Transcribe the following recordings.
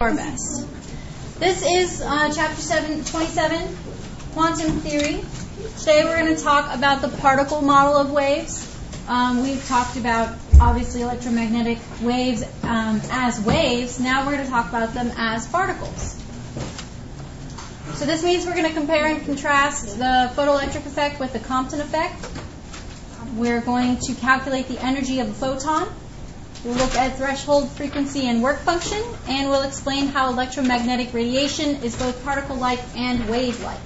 our best. This is chapter 27, quantum theory. Today we're going to talk about the particle model of waves. We've talked about, obviously, electromagnetic waves as waves. Now we're going to talk about them as particles. So this means we're going to compare and contrast the photoelectric effect with the Compton effect. We're going to calculate the energy of a photon. We'll look at threshold frequency and work function, and we'll explain how electromagnetic radiation is both particle-like and wave-like.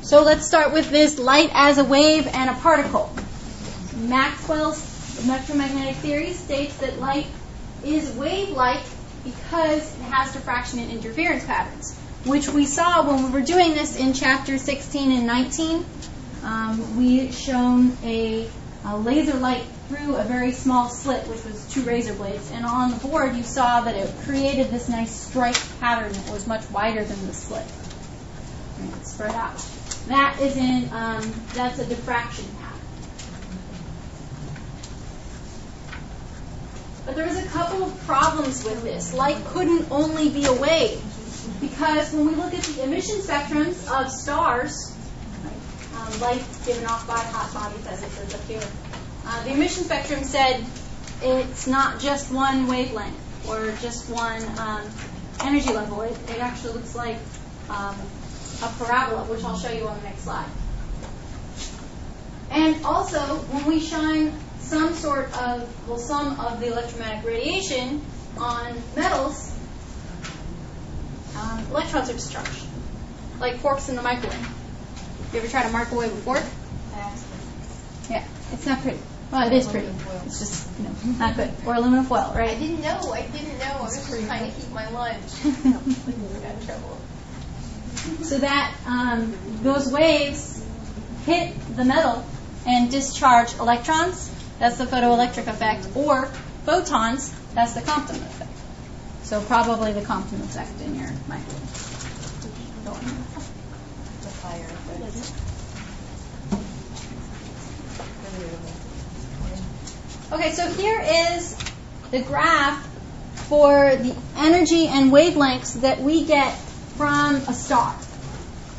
So let's start with this light as a wave and a particle. Maxwell's electromagnetic theory states that light is wave-like because it has diffraction and interference patterns, which we saw when we were doing this in chapter 16 and 19. We shown a laser light through a very small slit, which was 2 razor blades. And on the board, you saw that it created this nice stripe pattern that was much wider than the slit. And it spread out. That is that's a diffraction pattern. But there was a couple of problems with this. Light couldn't only be a wave, because when we look at the emission spectrums of stars, light given off by hot bodies, as it says up here, the emission spectrum said it's not just one wavelength or just one energy level. It actually looks like a parabola, which I'll show you on the next slide. And also, when we shine some of the electromagnetic radiation on metals, electrons are discharged, like forks in the microwave. You ever try to microwave a fork? Yeah, it's not pretty. Well, it is pretty. It's just, not good. Or aluminum foil, right? I didn't know. I was just trying to keep my lunch. Got in trouble. So that those waves hit the metal and discharge electrons. That's the photoelectric effect. Or photons. That's the Compton effect. So probably the Compton effect in your microwave. The fire effect. Okay, so here is the graph for the energy and wavelengths that we get from a star.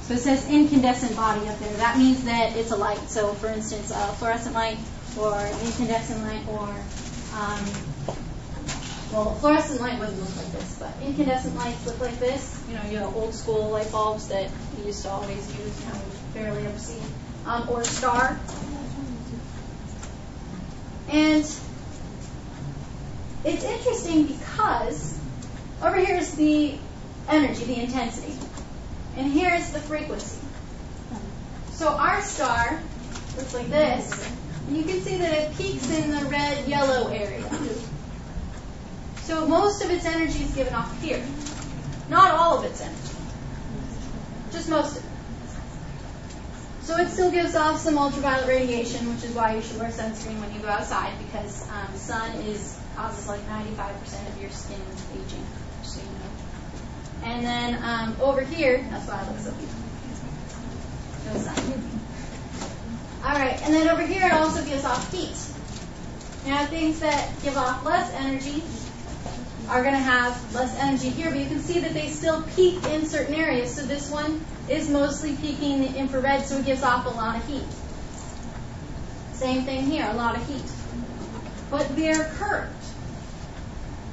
So it says incandescent body up there. That means that it's a light. So, for instance, a fluorescent light or incandescent light or, fluorescent light wouldn't look like this, but incandescent lights look like this. Old school light bulbs that we used to always use, you barely ever see. Or a star. And it's interesting because over here is the energy, the intensity, and here is the frequency. So our star looks like this, and you can see that it peaks in the red-yellow area. So most of its energy is given off here. Not all of its energy, just most of it. So it still gives off some ultraviolet radiation, which is why you should wear sunscreen when you go outside, because the sun causes like 95% of your skin aging, just so you know. And then over here, that's why I look so beautiful. No sun. All right, and then over here it also gives off heat. Now things that give off less energy are going to have less energy here, but you can see that they still peak in certain areas. So this one is mostly peaking the infrared, so it gives off a lot of heat. Same thing here, a lot of heat. But they're curved.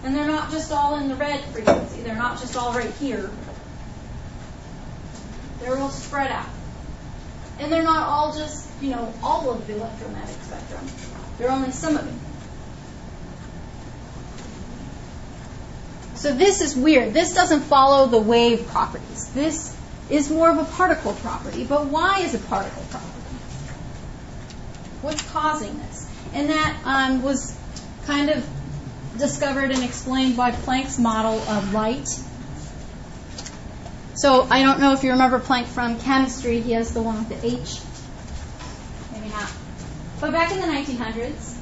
And they're not just all in the red frequency. They're not just all right here. They're all spread out. And they're not all just, all of the electromagnetic spectrum. They're only some of it. So this is weird. This doesn't follow the wave properties. This is more of a particle property. But why is a particle property? What's causing this? And that was kind of discovered and explained by Planck's model of light. So I don't know if you remember Planck from chemistry. He has the one with the H. Maybe not. But back in the 1900s,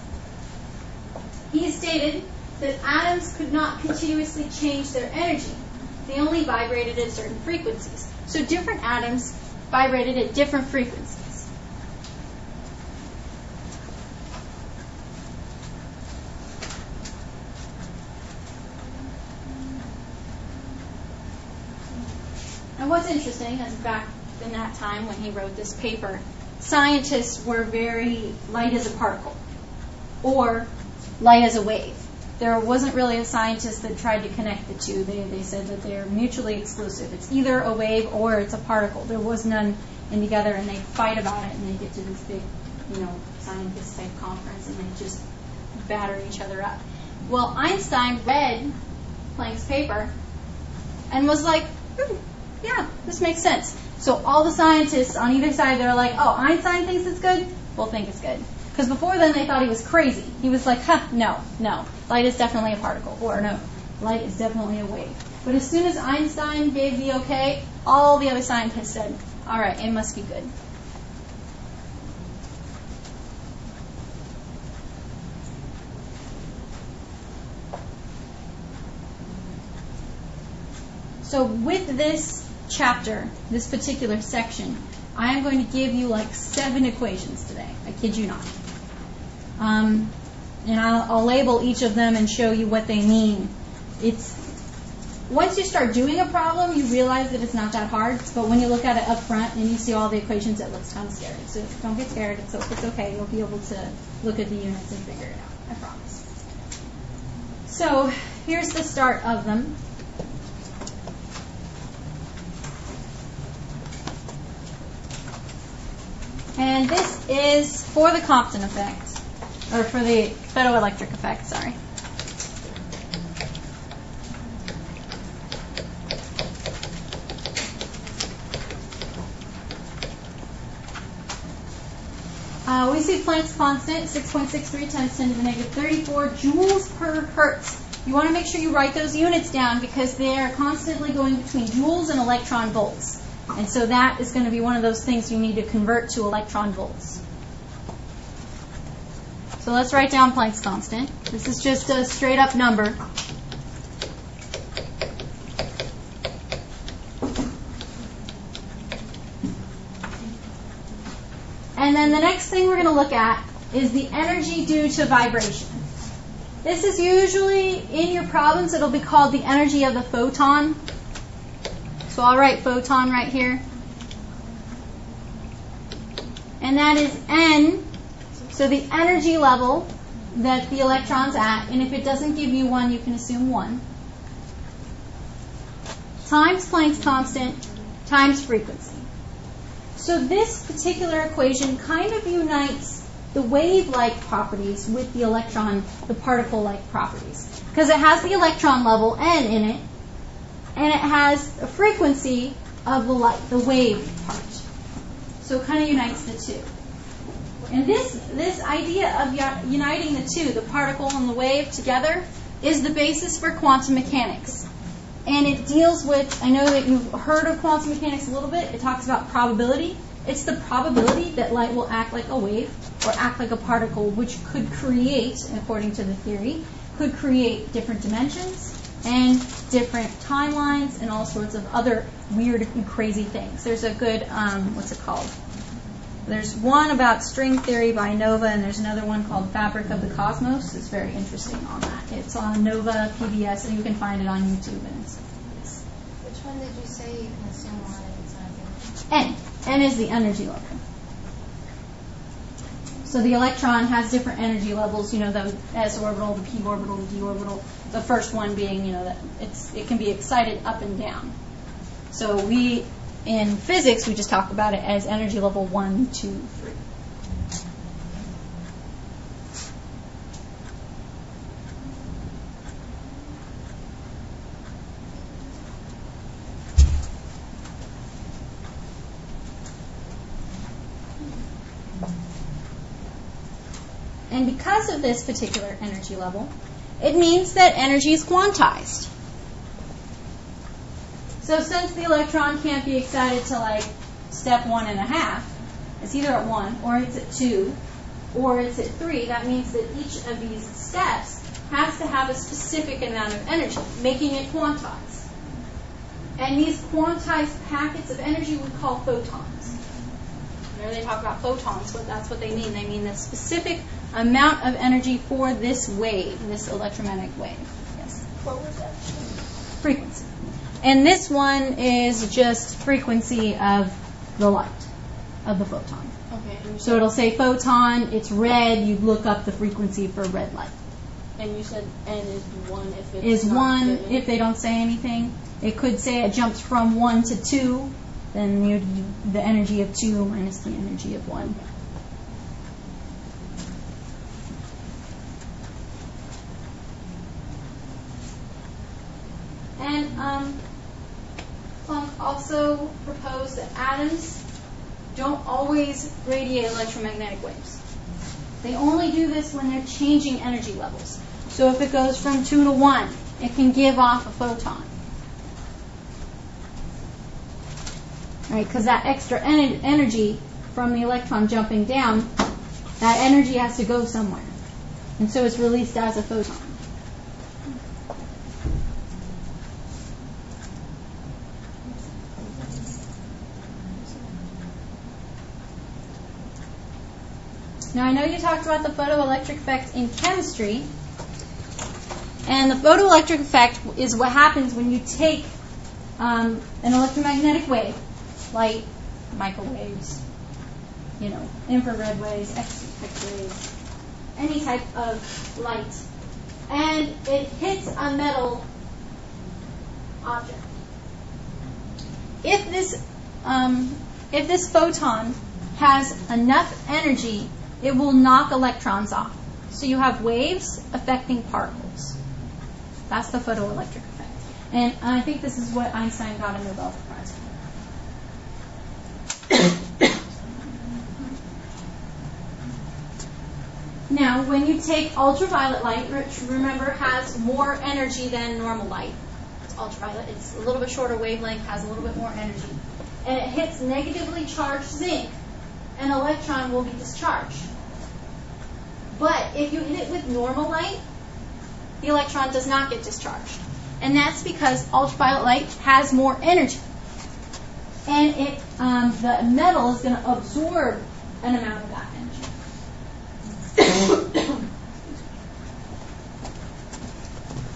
he stated that atoms could not continuously change their energy. They only vibrated at certain frequencies. So different atoms vibrated at different frequencies. And what's interesting is back in that time when he wrote this paper, scientists were very light as a particle or light as a wave. There wasn't really a scientist that tried to connect the two. They said that they're mutually exclusive. It's either a wave or it's a particle. There was none in together, and they fight about it, and they get to this big, scientist type conference, and they just batter each other up. Well, Einstein read Planck's paper and was like, yeah, this makes sense. So all the scientists on either side, they're like, oh, Einstein thinks it's good? We'll think it's good. Because before then, they thought he was crazy. He was like, no. Light is definitely a particle. Or no, light is definitely a wave. But as soon as Einstein gave the okay, all the other scientists said, all right, it must be good. So with this chapter, this particular section, I am going to give you like 7 equations today. I kid you not. And I'll label each of them and show you what they mean. Once you start doing a problem, you realize that it's not that hard. But when you look at it up front and you see all the equations, it looks kind of scary. So don't get scared. It's okay. You'll be able to look at the units and figure it out. I promise. So here's the start of them. And this is for the Compton effect, or for the photoelectric effect, sorry. We see Planck's constant, 6.63 times 10 to the negative 34 joules per hertz. You want to make sure you write those units down because they are constantly going between joules and electron volts. And so that is going to be one of those things you need to convert to electron volts. So let's write down Planck's constant. This is just a straight up number. And then the next thing we're going to look at is the energy due to vibration. This is usually in your problems. It'll be called the energy of the photon. So I'll write photon right here. And that is N, so the energy level that the electron's at, and if it doesn't give you 1, you can assume 1, times Planck's constant, times frequency. So this particular equation kind of unites the wave-like properties with the electron, the particle-like properties. Because it has the electron level, N, in it, and it has a frequency of the light, the wave part. So it kind of unites the two. And this idea of uniting the two, the particle and the wave together, is the basis for quantum mechanics. And it deals with, I know that you've heard of quantum mechanics a little bit, it talks about probability. It's the probability that light will act like a wave or act like a particle, which could create, according to the theory, could create different dimensions and different timelines and all sorts of other weird and crazy things. There's a good, what's it called? There's one about string theory by Nova, and there's another one called Fabric of the Cosmos. It's very interesting on that. It's on Nova PBS, and you can find it on YouTube. And which one did you say you can assume 1 and it's not good? N is the energy level. So the electron has different energy levels, the S orbital, the P orbital, the D orbital. The first one being, that it can be excited up and down. So in physics, we just talk about it as energy level 1, 2, 3. And because of this particular energy level, it means that energy is quantized. So since the electron can't be excited to step 1.5, it's either at 1 or it's at 2 or it's at 3. That means that each of these steps has to have a specific amount of energy, making it quantized. And these quantized packets of energy we call photons. Whenever they talk about photons, that's what they mean. They mean the specific amount of energy for this wave, this electromagnetic wave. Yes? What was that? Frequency. And this one is just frequency of the light, of the photon. Okay. So it'll say photon, it's red, you look up the frequency for red light. And you said N is 1 if it's Is not 1 given. if they don't say anything. It could say it jumps from 1 to 2, then you the energy of 2 minus the energy of 1. And Planck also proposed that atoms don't always radiate electromagnetic waves. They only do this when they're changing energy levels. So if it goes from 2 to 1, it can give off a photon. Right, because that extra energy from the electron jumping down, that energy has to go somewhere. And so it's released as a photon. Now I know you talked about the photoelectric effect in chemistry, and the photoelectric effect is what happens when you take an electromagnetic wave, light, microwaves, infrared waves, X-rays, any type of light, and it hits a metal object. If this photon has enough energy, it will knock electrons off. So you have waves affecting particles. That's the photoelectric effect. And I think this is what Einstein got a Nobel Prize for. Now, when you take ultraviolet light, which remember has more energy than normal light, it's ultraviolet, it's a little bit shorter wavelength, has a little bit more energy, and it hits negatively charged zinc, an electron will be discharged. But if you hit it with normal light, the electron does not get discharged. And that's because ultraviolet light has more energy. And the metal is going to absorb an amount of that energy.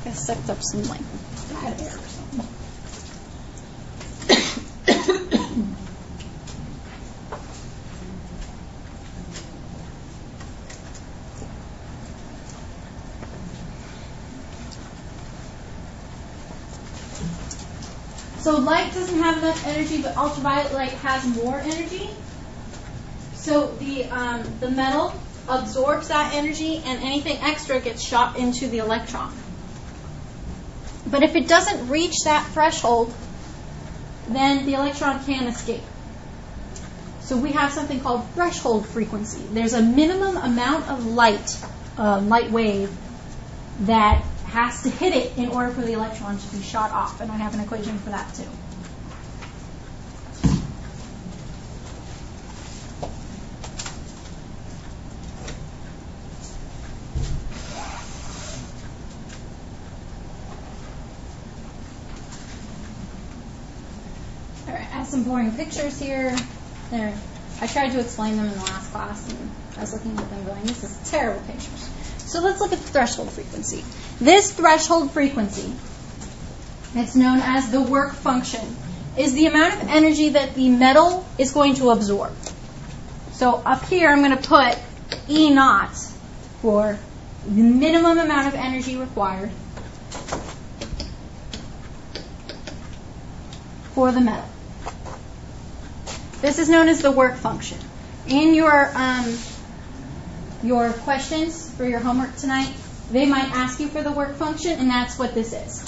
I sucked up some bad air or something. So light doesn't have enough energy, but ultraviolet light has more energy. So the metal absorbs that energy, and anything extra gets shot into the electron. But if it doesn't reach that threshold, then the electron can't escape. So we have something called threshold frequency. There's a minimum amount of light wave, that has to hit it in order for the electron to be shot off. And I have an equation for that too. All right, I have some boring pictures here. There, I tried to explain them in the last class, and I was looking at them going, this is terrible pictures. So let's look at the threshold frequency. This threshold frequency, it's known as the work function, is the amount of energy that the metal is going to absorb. So up here I'm going to put E naught for the minimum amount of energy required for the metal. This is known as the work function. In your questions for your homework tonight, they might ask you for the work function, and that's what this is.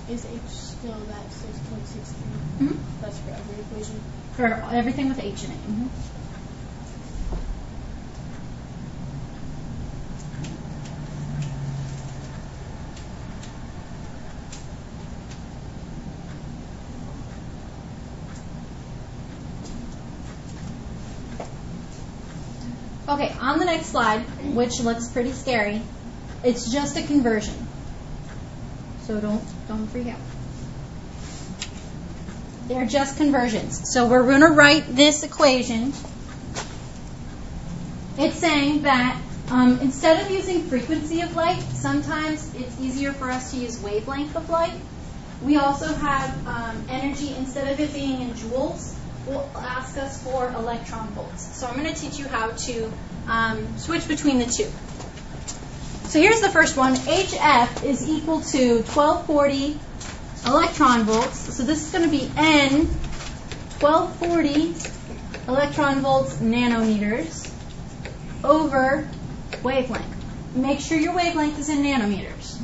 Is H still that 6.63? Mm-hmm. That's for every equation? For everything with H in it. Mm-hmm. Okay, on the next slide, which looks pretty scary, It's just a conversion. So don't freak out. They're just conversions. So we're going to write this equation. It's saying that instead of using frequency of light, sometimes it's easier for us to use wavelength of light. We also have energy, instead of it being in joules, will ask us for electron volts. So I'm going to teach you how to switch between the two. So here's the first one. HF is equal to 1240 electron volts. So this is going to be N 1240 electron volts nanometers over wavelength. Make sure your wavelength is in nanometers.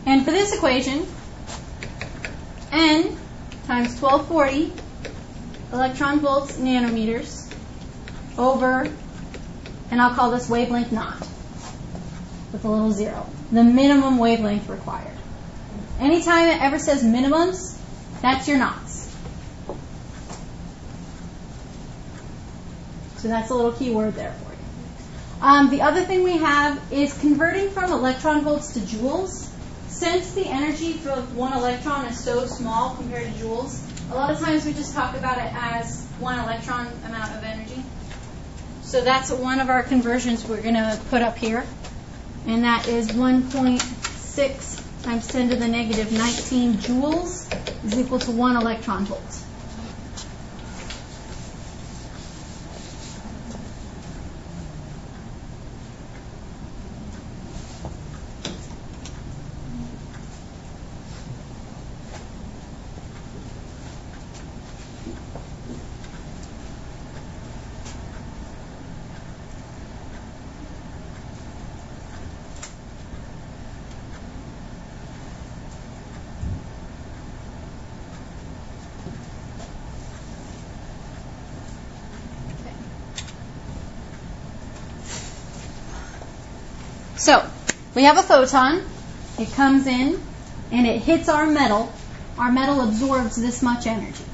And for this equation, N times 1240 electron volts nanometers over, and I'll call this wavelength naught with a little zero, the minimum wavelength required. Anytime it ever says minimums, that's your knots. So that's a little key word there for you. The other thing we have is converting from electron volts to joules. Since the energy for one electron is so small compared to joules, a lot of times we just talk about it as one electron amount of energy. So that's one of our conversions we're going to put up here. And that is 1.6 times 10 to the negative 19 joules is equal to 1 electron volt. So, we have a photon. It comes in, and it hits our metal. Our metal absorbs this much energy.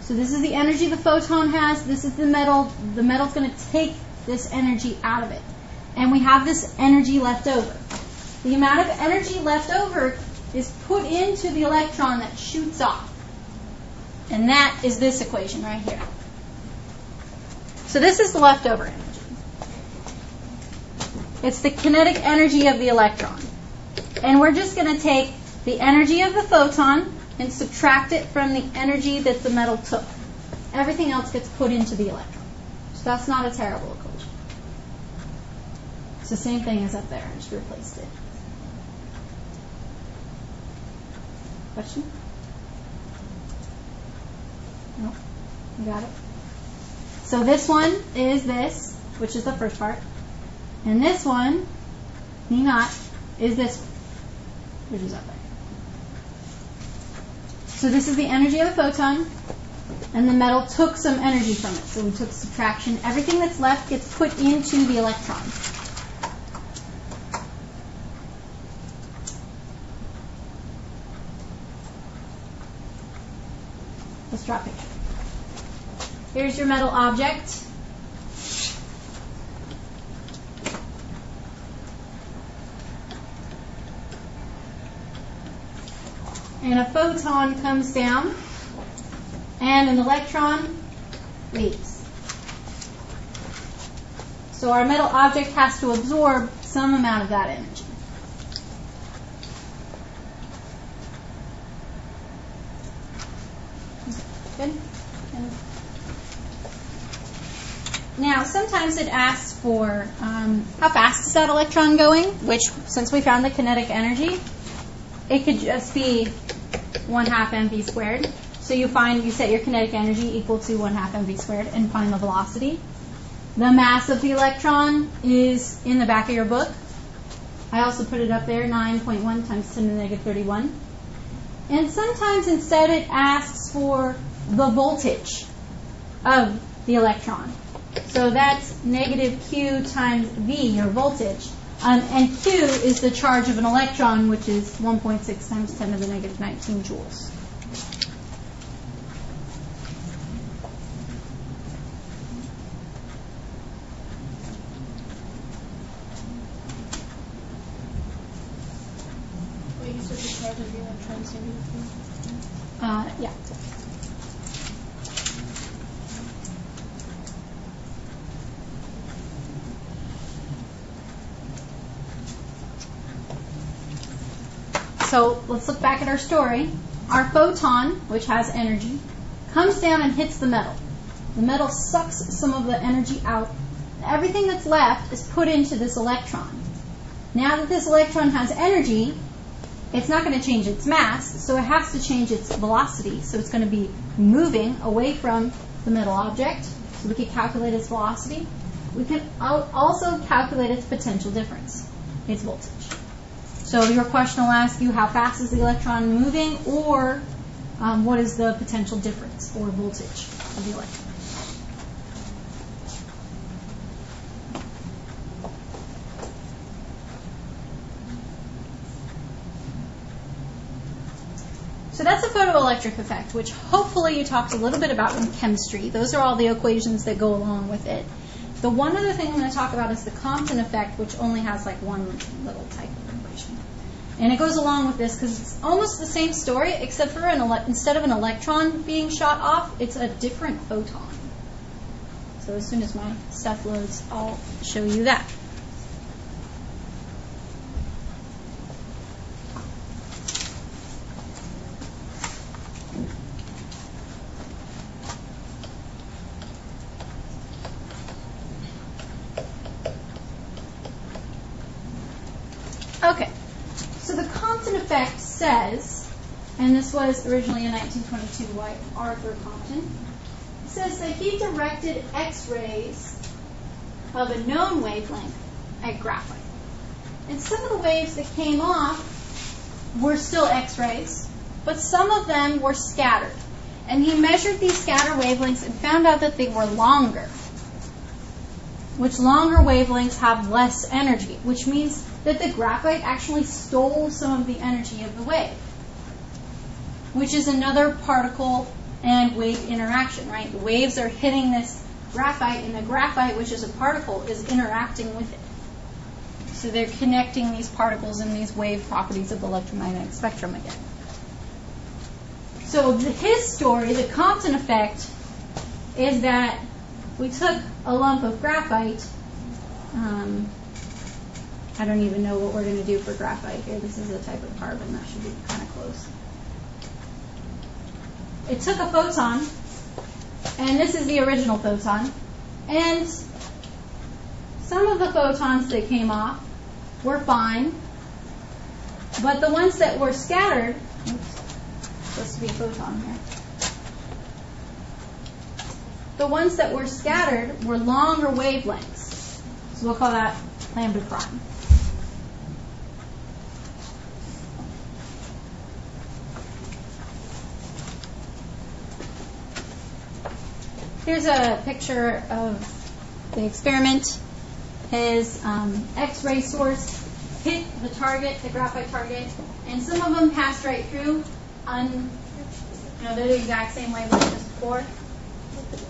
So this is the energy the photon has. This is the metal. The metal's going to take this energy out of it. And we have this energy left over. The amount of energy left over is put into the electron that shoots off. And that is this equation right here. So this is the leftover energy. It's the kinetic energy of the electron. And we're just going to take the energy of the photon and subtract it from the energy that the metal took. Everything else gets put into the electron. So that's not a terrible equation. It's the same thing as up there. I just replaced it. Question? No? You got it? So this one is this, which is the first part. And this one, not, is this one, which is up there. So this is the energy of the photon, and the metal took some energy from it. So we took subtraction. Everything that's left gets put into the electron. Let's draw a picture. Here's your metal object. And a photon comes down, and an electron leaves. So our metal object has to absorb some amount of that energy. Good? Now, sometimes it asks for how fast is that electron going, which, since we found the kinetic energy, it could just be 1/2 mv squared. So you set your kinetic energy equal to 1/2 mv squared and find the velocity. The mass of the electron is in the back of your book. I also put it up there, 9.1 times 10 to the negative 31. And sometimes instead it asks for the voltage of the electron. So that's negative Q times V, your voltage. And Q is the charge of an electron, which is 1.6 times 10 to the negative 19 joules. charge of the electrons do anything? Yeah. So let's look back at our story. Our photon, which has energy, comes down and hits the metal. The metal sucks some of the energy out. Everything that's left is put into this electron. Now that this electron has energy, it's not going to change its mass, so it has to change its velocity. So it's going to be moving away from the metal object. So we can calculate its velocity. We can also calculate its potential difference, its voltage. So your question will ask you how fast is the electron moving, or what is the potential difference or voltage of the electron. So that's a photoelectric effect, which hopefully you talked a little bit about in chemistry. Those are all the equations that go along with it. The one other thing I'm going to talk about is the Compton effect, which only has like one little type of equation. And it goes along with this because it's almost the same story, except for instead of an electron being shot off, it's a different photon. So as soon as my stuff loads, I'll show you that. Okay, so the Compton effect says, and this was originally in 1922 by Arthur Compton, it says that he directed X-rays of a known wavelength at graphite. And some of the waves that came off were still X-rays, but some of them were scattered. And he measured these scatter wavelengths and found out that they were longer, which longer wavelengths have less energy, which means that the graphite actually stole some of the energy of the wave, which is another particle and wave interaction, right? The waves are hitting this graphite, and the graphite, which is a particle, is interacting with it. So they're connecting these particles and these wave properties of the electromagnetic spectrum again. So his story, the Compton effect, is that we took a lump of graphite. I don't even know what we're going to do for graphite here. This is a type of carbon. That should be kind of close. It took a photon, and this is the original photon, and some of the photons that came off were fine, but the ones that were scattered, supposed to be a photon here, the ones that were scattered were longer wavelengths. So we'll call that lambda prime. Here's a picture of the experiment. His X-ray source hit the target, the graphite target, and some of them passed right through. They're the exact same wavelength as before.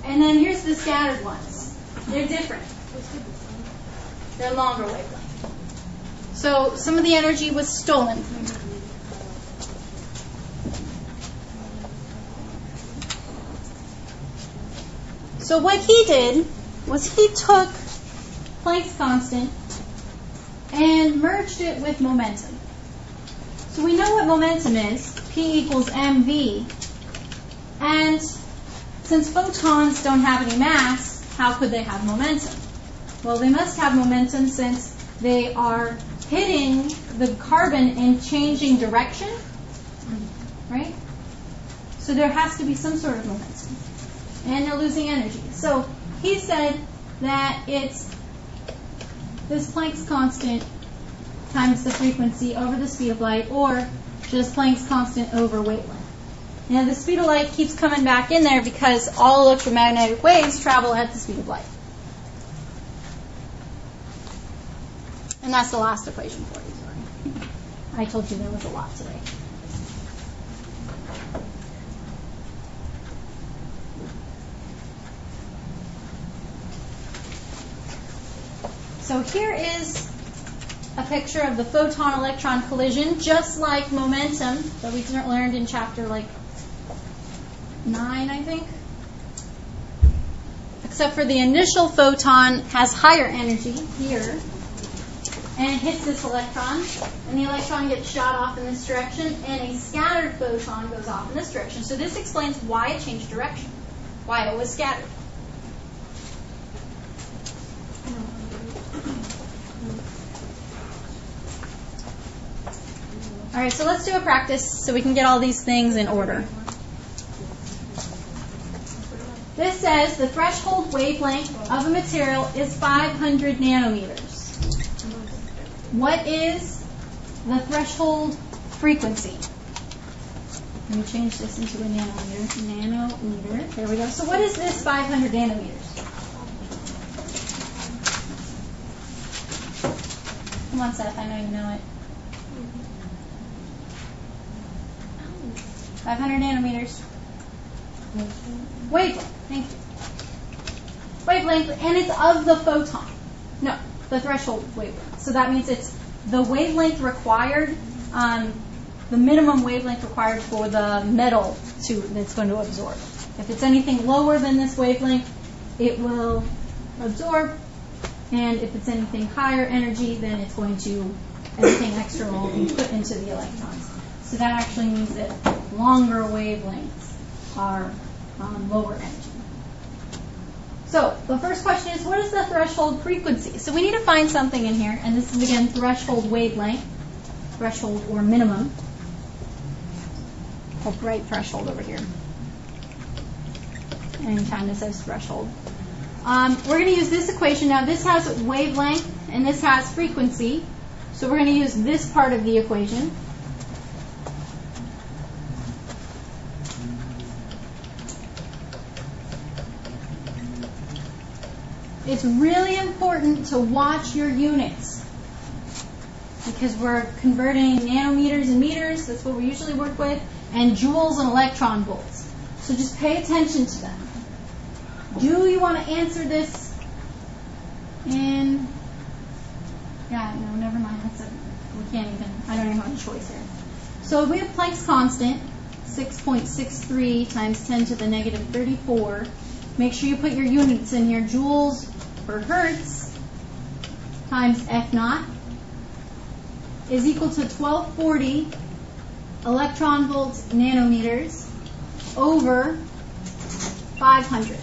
And then here's the scattered ones. They're different. They're longer wavelength. So some of the energy was stolen. So what he did was he took Planck's constant and merged it with momentum. So we know what momentum is, P equals mv. And since photons don't have any mass, how could they have momentum? Well, they must have momentum since they are hitting the carbon in changing direction, right? So there has to be some sort of momentum. And they're losing energy. So he said that it's this Planck's constant times the frequency over the speed of light, or just Planck's constant over wavelength. Now the speed of light keeps coming back in there because all electromagnetic waves travel at the speed of light. And that's the last equation for you, sorry. I told you there was a lot today. So here is a picture of the photon-electron collision, just like momentum that we learned in chapter 9, I think. Except for the initial photon has higher energy here, and it hits this electron, and the electron gets shot off in this direction, and a scattered photon goes off in this direction. So this explains why it changed direction, why it was scattered. All right, so let's do a practice so we can get all these things in order. This says the threshold wavelength of a material is 500 nanometers. What is the threshold frequency? Let me change this into a nanometer. Nanometer. There we go. So what is this 500 nanometers? Come on, Seth. I know you know it. 500 nanometers. Wavelength. Thank you. Wavelength, and it's of the photon. No, the threshold wavelength. So that means it's the wavelength required, the minimum wavelength required for the metal that's going to absorb. If it's anything lower than this wavelength, it will absorb, and if it's anything higher energy, then it's going to, anything extra will be put into the electrons. So that actually means that longer wavelengths are lower energy. So the first question is, what is the threshold frequency? So we need to find something in here, and this is again threshold wavelength, threshold or minimum. I'll write threshold over here. Anytime this says threshold. We're going to use this equation. Now this has wavelength and this has frequency. So we're going to use this part of the equation. It's really important to watch your units because we're converting nanometers and meters, that's what we usually work with, and joules and electron volts. So just pay attention to them. Do you want to answer this in, no, never mind, we can't even, I don't even have a choice here. So we have Planck's constant, 6.63 times 10 to the negative 34. Make sure you put your units in here, joules per hertz times F naught is equal to 1240 electron volts nanometers over 500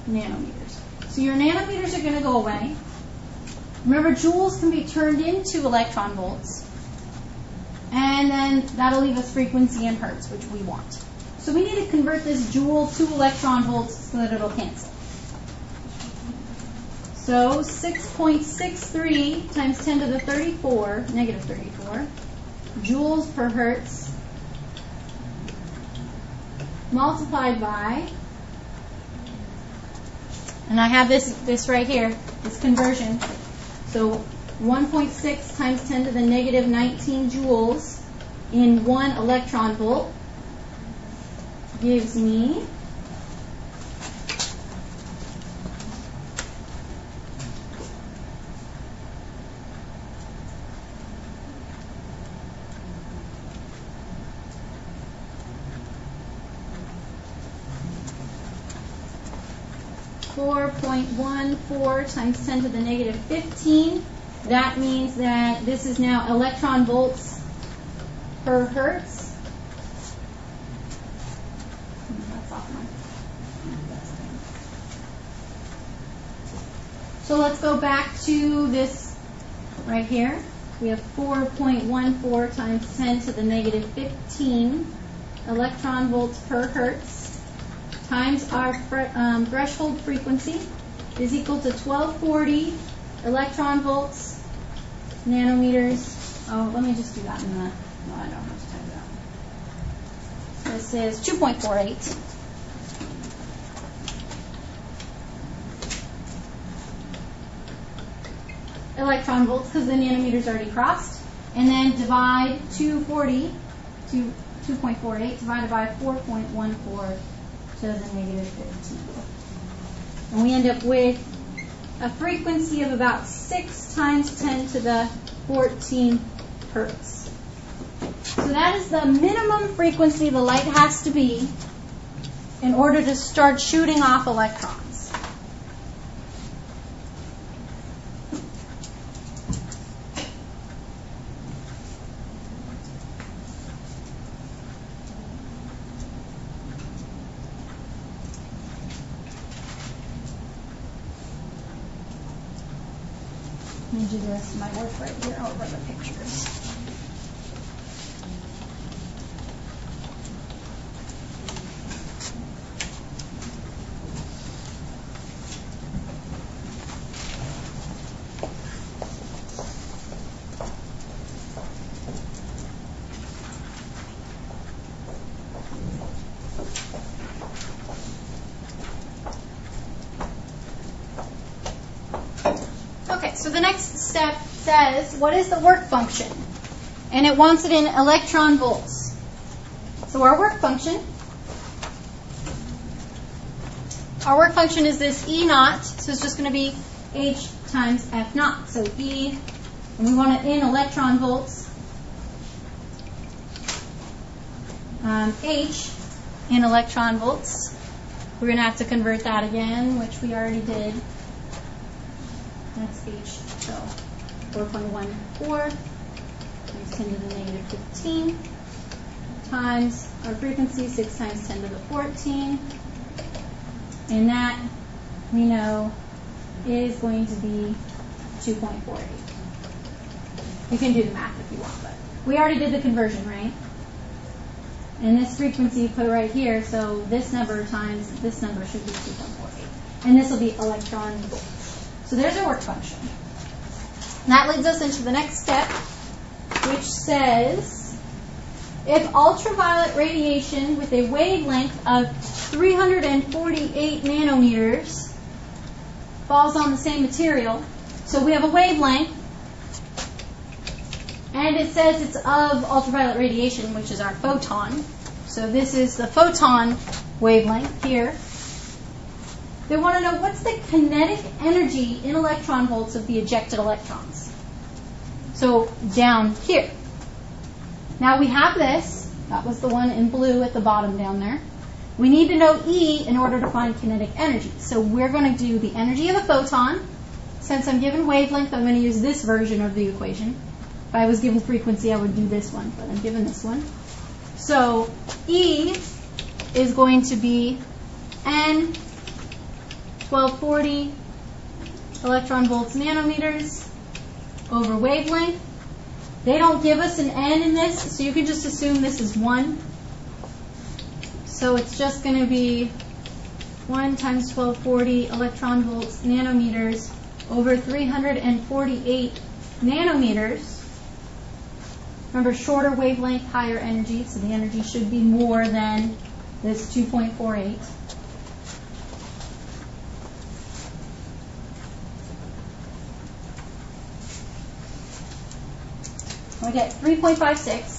nanometers. So your nanometers are going to go away. Remember, joules can be turned into electron volts, and then that'll leave us frequency in hertz, which we want. So we need to convert this joule to electron volts so that it'll cancel. So 6.63 times 10 to the 34, negative 34, joules per hertz multiplied by, and I have this right here, this conversion. So 1.6 times 10 to the negative 19 joules in 1 electron volt gives me 4.14 times 10 to the negative 15. That means that this is now electron volts per hertz. So let's go back to this right here. We have 4.14 times 10 to the negative 15 electron volts per hertz times our threshold frequency is equal to 1240 electron volts nanometers. Oh, let me just do that in the, no, I don't have to type it out. This is 2.48. Electron volts because the nanometers already crossed, and then divide 240 to 2.48 divided by 4.14 to the negative 15. And we end up with a frequency of about 6 times 10 to the 14 hertz. So that is the minimum frequency the light has to be in order to start shooting off electrons. Let me do the rest of my work right here over the pictures. So the next step says, what is the work function? And it wants it in electron volts. So our work function is this E naught, so it's just going to be H times F naught. So E, and we want it in electron volts. H in electron volts. We're going to have to convert that again, which we already did. That's H, so 4.14 times 10 to the negative 15 times our frequency, 6 times 10 to the 14. And that, we know, is going to be 2.48. You can do the math if you want, but we already did the conversion, right? And this frequency, put it right here, so this number times this number should be 2.48. And this will be electron volts. So there's our work function. And that leads us into the next step, which says, if ultraviolet radiation with a wavelength of 348 nanometers falls on the same material, so we have a wavelength, and it says it's of ultraviolet radiation, which is our photon. So this is the photon wavelength here. They want to know what's the kinetic energy in electron volts of the ejected electrons. So down here. Now we have this. That was the one in blue at the bottom down there. We need to know E in order to find kinetic energy. So we're going to do the energy of the photon. Since I'm given wavelength, I'm going to use this version of the equation. If I was given frequency, I would do this one, but I'm given this one. So E is going to be N 1240 electron volts nanometers over wavelength. They don't give us an N in this, so you can just assume this is 1. So it's just going to be 1 times 1240 electron volts nanometers over 348 nanometers. Remember, shorter wavelength, higher energy, so the energy should be more than this 2.48. We get 3.56.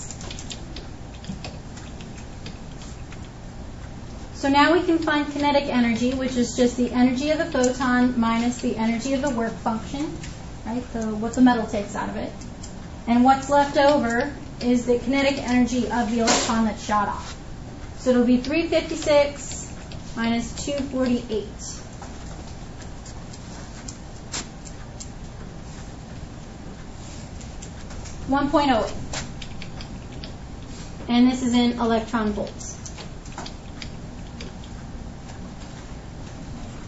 So now we can find kinetic energy, which is just the energy of the photon minus the energy of the work function, right? So what the metal takes out of it. And what's left over is the kinetic energy of the electron that shot off. So it'll be 356 minus 248. .08. And this is in electron volts.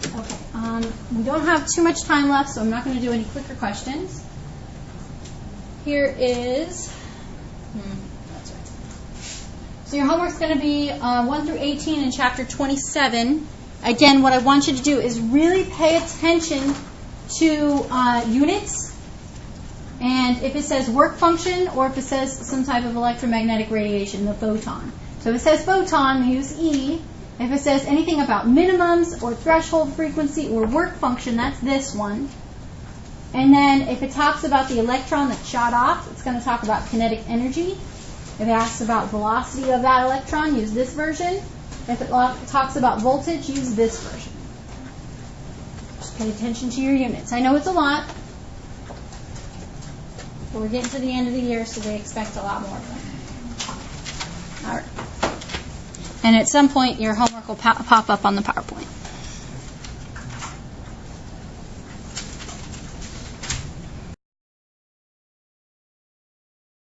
Okay, we don't have too much time left, so I'm not going to do any quicker questions. Here is, that's right. So your homework's going to be 1 through 18 in chapter 27. Again, what I want you to do is really pay attention to units. And if it says work function or if it says some type of electromagnetic radiation, the photon. So if it says photon, use E. If it says anything about minimums or threshold frequency or work function, that's this one. And then if it talks about the electron that shot off, it's going to talk about kinetic energy. If it asks about velocity of that electron, use this version. If it talks about voltage, use this version. Just pay attention to your units. I know it's a lot. But we're getting to the end of the year, so they expect a lot more of them. All right. And at some point, your homework will pop up on the PowerPoint.